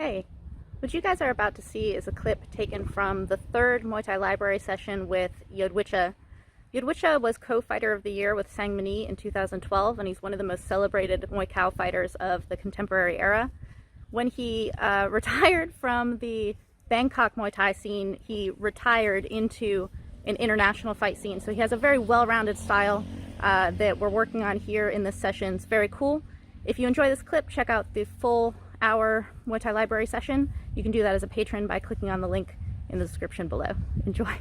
Hey, what you guys are about to see is a clip taken from the third Muay Thai Library session with Yodwicha. Yodwicha was co-fighter of the year with Sang Mini in 2012, and he's one of the most celebrated Muay Thai fighters of the contemporary era. When he retired from the Bangkok Muay Thai scene, he retired into an international fight scene. So he has a very well-rounded style that we're working on here in this session. It's very cool. If you enjoy this clip, check out the full hour Muay Thai Library session. You can do that as a patron by clicking on the link in the description below. Enjoy.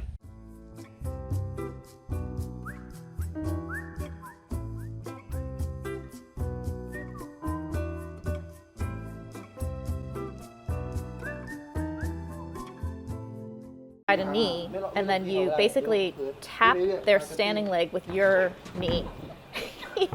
A knee, and then you basically tap their standing leg with your knee. He's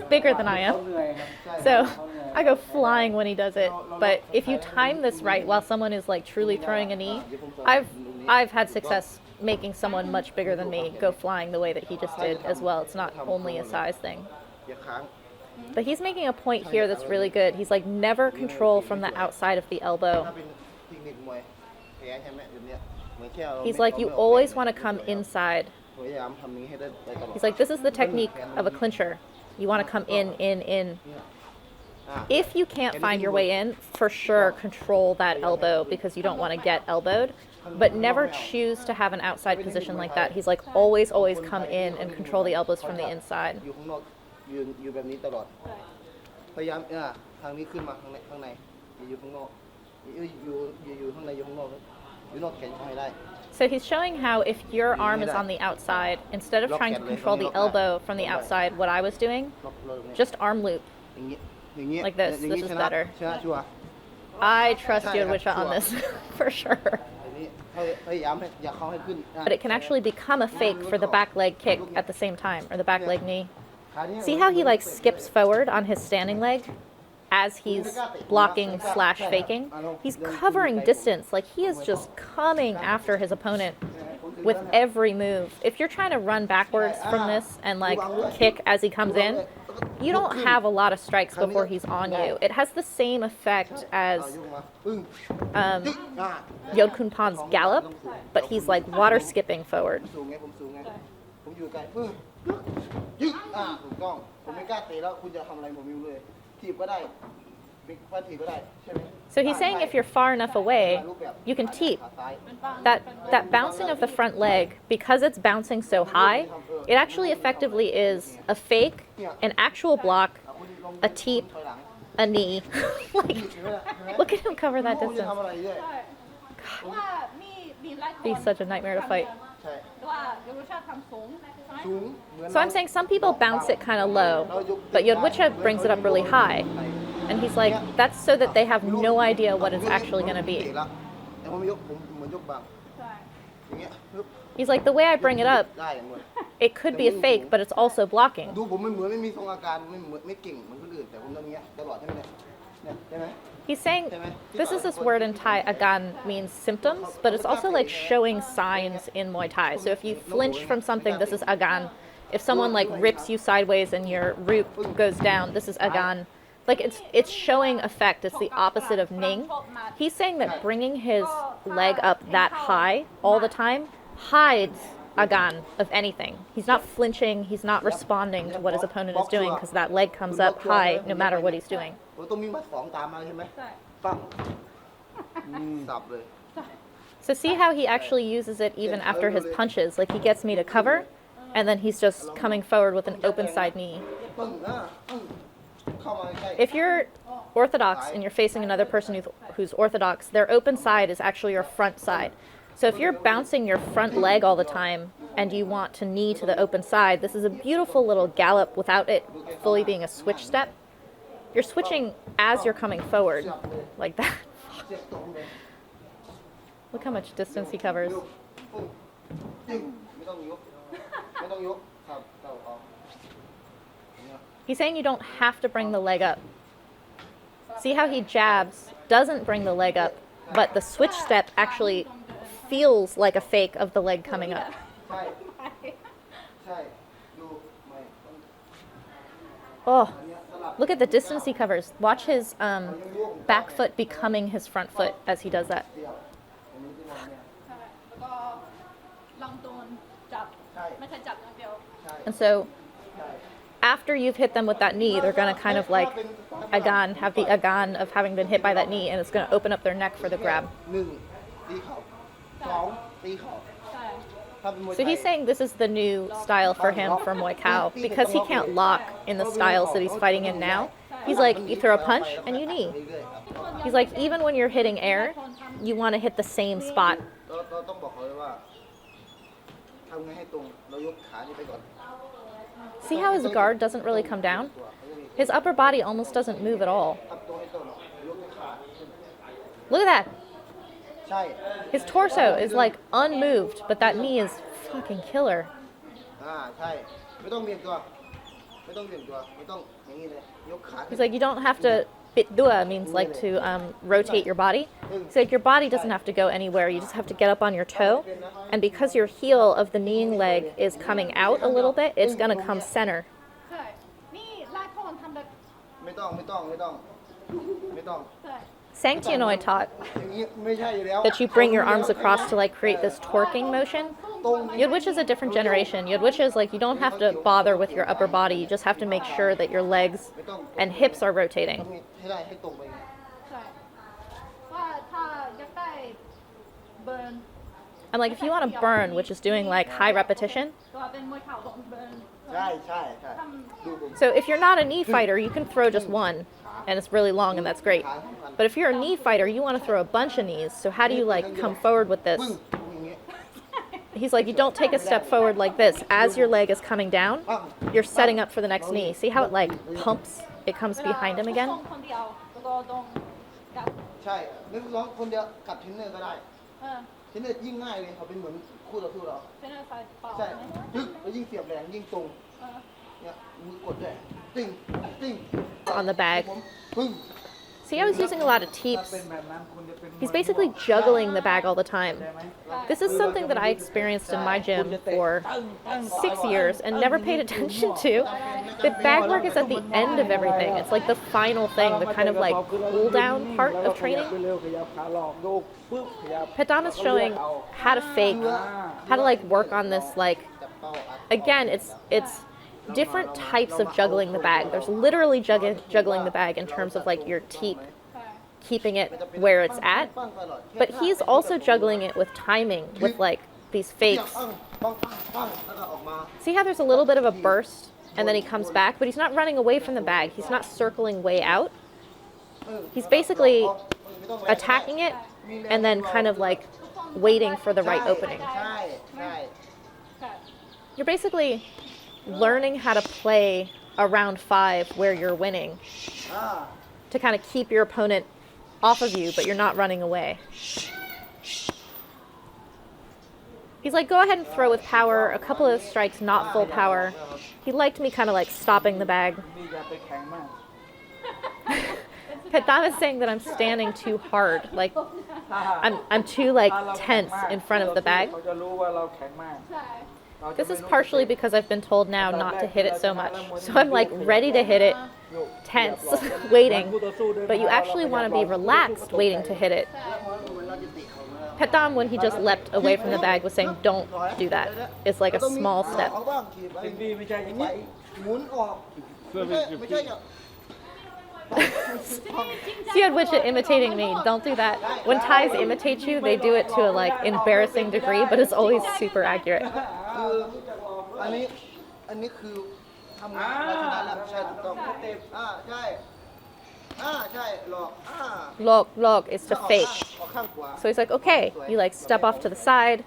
bigger than I am, so I go flying when he does it. But if you time this right while someone is like truly throwing a knee, I've had success making someone much bigger than me go flying the way that he just did as well. It's not only a size thing. But he's making a point here that's really good. He's like, never control from the outside of the elbow. He's like, you always want to come inside. He's like, this is the technique of a clincher. You want to come in. If you can't find your way in, for sure control that elbow because you don't want to get elbowed, but never choose to have an outside position like that. He's like, always come in and control the elbows from the inside. So he's showing how if your arm is on the outside, instead of trying to control the elbow from the outside, what I was doing, just arm loop. Like this. This is better. I trust Yodwicha on this, for sure. But it can actually become a fake for the back leg kick at the same time, or the back leg knee. See how he like skips forward on his standing leg as he's blocking / faking? He's covering distance. Like, he is just coming after his opponent with every move. If you're trying to run backwards from this and like kick as he comes in, you don't have a lot of strikes before he's on you. It has the same effect as Yod Pan's gallop, but he's like water skipping forward. So he's saying if you're far enough away, you can teep. That bouncing of the front leg, because it's bouncing so high, it actually effectively is a fake, an actual block, a teep, a knee. Like, look at him cover that distance. God. He's such a nightmare to fight. So I'm saying some people bounce it kind of low, but Yodwicha brings it up really high. And he's like, that's so that they have no idea what it's actually going to be. He's like, the way I bring it up, it could be a fake, but it's also blocking. He's saying, this word in Thai, agan, means symptoms, but it's also like showing signs in Muay Thai. So if you flinch from something, this is agan. If someone like rips you sideways and your root goes down, this is agan. Like, it's showing effect. It's the opposite of ning. He's saying that bringing his leg up that high all the time hides agan of anything. He's not flinching. He's not responding to what his opponent is doing because that leg comes up high no matter what he's doing. So see how he actually uses it even after his punches. Like, he gets me to cover, and then he's just coming forward with an open side knee. If you're orthodox and you're facing another person who's orthodox, their open side is actually your front side. So if you're bouncing your front leg all the time and you want to knee to the open side, this is a beautiful little gallop without it fully being a switch step. You're switching as you're coming forward, like that. Look how much distance he covers. He's saying you don't have to bring the leg up. See how he jabs, doesn't bring the leg up, but the switch step actually feels like a fake of the leg coming up. Oh, Look at the distance he covers. Watch his back foot becoming his front foot as he does that. แล้วก็ลำตัวจับไม่ใช่จับอย่างเดียว And so after you've hit them with that knee, they're going to kind of like agan, have the agan of having been hit by that knee, and it's going to open up their neck for the grab. หนึ่งตีเข่าสองตีเข่า ใช่ ถ้าเป็นมวย So he's saying this is the new style for him for Muay Thai because he can't lock in the styles that he's fighting in now. He's like, you throw a punch and you knee. เรื่อยๆครับ He's like, even when you're hitting air, you want to hit the same spot. เราต้องบอกเขาเลยว่าทำไงให้ตรงเรายกขานี่ไปก่อน See how his guard doesn't really come down? His upper body almost doesn't move at all. ทำตัวให้ตรงยกขา Look at that. ใช่ His torso is like unmoved, but that knee is fucking killer. ใช่ไม่ต้องเบี่ยงตัวไม่ต้องเบี่ยงตัวไม่ต้องอย่างนี้เลยยกขา He's like, you don't have to, bitdua means like to rotate your body. He's like, your body doesn't have to go anywhere. You just have to get up on your toe. And because your heel of the kneeing leg is coming out a little bit, it's going to come center. ใช่นี่ลากโคนทำแบบ ไม่ต้องไม่ต้องไม่ต้องไม่ต้อง ใช่ Sanctionoi taught อย่างนี้ไม่ใช่อยู่แล้ว that you bring your arms across to like create this torquing motion. ตรง Yodwicha is a different generation. Yodwicha is like you don't have to bother with your upper body. You just have to make sure that your legs and hips are rotating. ให้ได้ให้ตรงไป ใช่ว่าถ้าอยากได้เบิร์น And like if you want to burn, which is doing like high repetition, ตัวเป็นมวยเข่าต้องเบิร์น ใช่ใช่ใช่ดูผม so if you're not a knee fighter, you can throw just one and it's really long and that's great. But if you're a knee fighter, you want to throw a bunch of knees. So how do you like come forward with this? ปึ้งอย่างนี้ He's like, you don't take a step forward like this. As your leg is coming down, you're setting up for the next knee. See how it like pumps? It comes behind him again. คนเดียวแล้วก็ต้องกับ ใช่ไม่ร้องคนเดียวกับเทรนเนอร์ก็ได้ เออ เทรนเนอร์ยิ่งง่ายเลยเขาเป็นเหมือนคู่ต่อสู้เรา เทรนเนอร์ใส่เป่า ใช่ ไหม ยึกแล้วยิ่งเสียบแรงยิ่งตรง เออ เนี่ยมือกดด้วยติ้งติ้ง On the bag. ผมปึ้ง See how he's using a lot of teeps? He's basically juggling the bag all the time. This is something that I experienced in my gym for 6 years and never paid attention to. The bag work is at the end of everything. It's like the final thing, the kind of like cool down part of training. Padam is showing how to fake, how to like work on this like, again, it's different types of juggling the bag. There's literally juggling the bag in terms of like your teep, keeping it where it's at. But he's also juggling it with timing, with like these fakes. ปังปังปังแล้วก็ออกมา See how there's a little bit of a burst and then he comes back, but he's not running away from the bag. He's not circling way out. He's basically attacking it and then kind of like waiting for the right opening. ใช่ใช่ ใช่ You're basically learning how to play a round 5 where you're winning อ่า to kind of keep your opponent off of you, but you're not running away. He's like, go ahead and throw with power, a couple of strikes, not full power. He liked me kind of like stopping the bag. นี่อย่าไปแข็งมาก Petam is saying that I'm standing too hard, like I'm too like tense in front of the bag. เขาจะรู้ว่าเราแข็งมาก ใช่ This is partially because I've been told now not to hit it so much. So I'm like ready to hit it, tense, waiting. But you actually want to be relaxed waiting to hit it. Petam, when he just leapt away from the bag, was saying, don't do that. It's like a small step. เอาบ้างถีบไป Sylvie ไม่ใช่อย่างนี้ หมุนออกไม่ใช่อย่าง See Yodwicha imitating me. Don't do that. When Thais imitate you, they do it to a like embarrassing degree, but it's always super accurate. คืออันนี้คือทำเราชนะแล้วใช่ถูกต้องใช่ใช่หลอกLok is to fake. ออกข้างขวา So he's like, okay, you like step off to the side,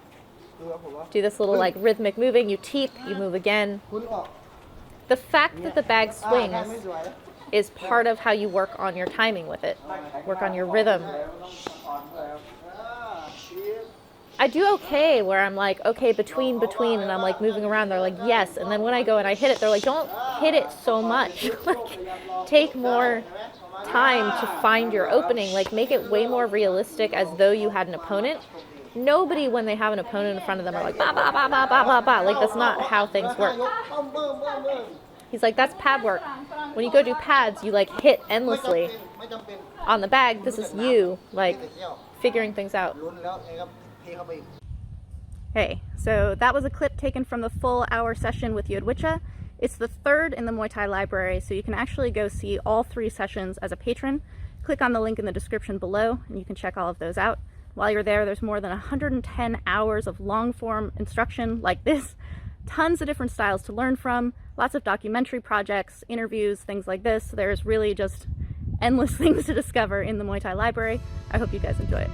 ดูครับผมว่า do this little like rhythmic moving, you teep, you move again. คุณออก The fact that the bag ใช่ swings ไม่สวย is part of how you work on your timing with it, work on your rhythm. ชี้ I do okay where I'm like, okay, between, and I'm like moving around. They're like, yes. And then when I go and I hit it, they're like, don't hit it so much. Like, take more time to find your opening. Like, make it way more realistic as though you had an opponent. Nobody, when they have an opponent in front of them, are like, ba, ba, ba, ba, ba, ba, ba. Like, that's not how things work. He's like, that's pad work. When you go do pads, you like hit ไม่จำ endlessly เป็นไม่จำเป็น on the bag. This is you like เที่ยว figuring things out. ลุ้นแล้วไงครับเทเข้าไปอีก Hey, so that was a clip taken from the full hour session with Yodwicha. It's the third in the Muay Thai library, so you can actually go see all 3 sessions as a patron. Click on the link in the description below and you can check all of those out. While you're there, there's more than 110 hours of long-form instruction like this, tons of different styles to learn from, lots of documentary projects, interviews, things like this. There's really just endless things to discover in the Muay Thai library. I hope you guys enjoy it.